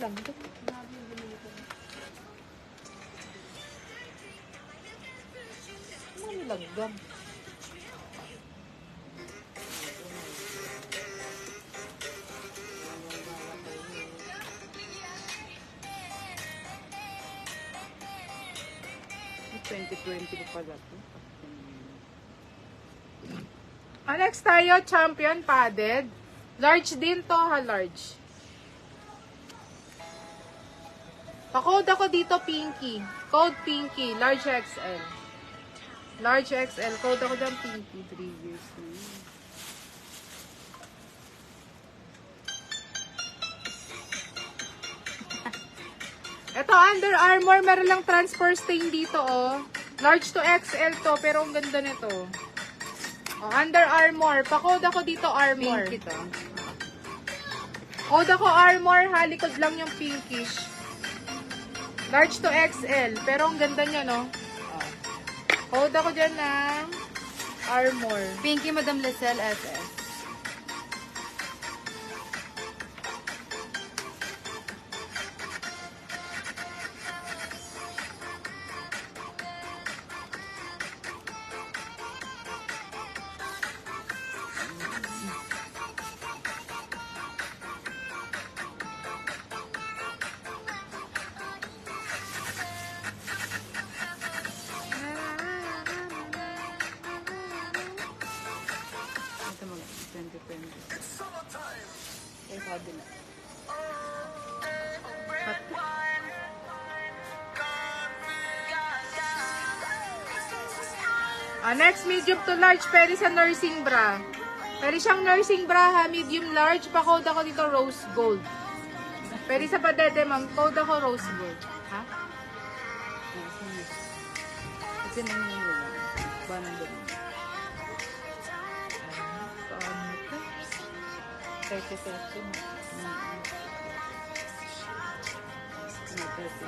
lang. Ano nilaggam? May 2020 pa pala to. Next tayo, champion padded. Large din to ha, large. Pa-code ako dito, Pinky. Code Pinky, large XL. Large XL, code ako dyan, Pinky. 3 years na yun. Ito, Under Armour, meron lang transfer stain dito, oh. Large to XL to, pero ang ganda nito. Oh, Under Armour. Pa-code ako dito, Armour. Pink ito. Code ako Armour, halikod lang yung pinkish. Large to XL, pero ang ganda niya, no? Code ako dyan ng Armour. Pinky Madam Lacelle SS. Ito mga 2020. Kaya sabi na. Next, medium to large, pwede sa nursing bra. Pwede siyang nursing bra, ha? Medium large, pa-code ako dito rose gold. Pwede sa padede, ma'am, code ako rose gold. Ha? Kasi nang nila. Ba nandun? Paano ito? 30-30 na. No, 30.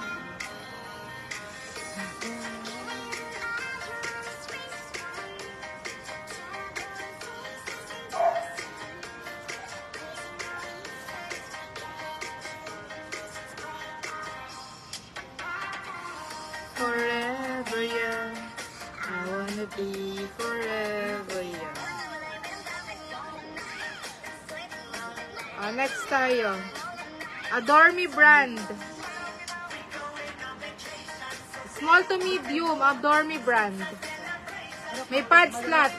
Forever young, I wanna be forever young. Next tayo. Adore Me brand. Small to medium, Adore Me brand. May pad slot.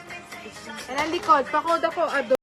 And ang likod, pa-code ako, Adore.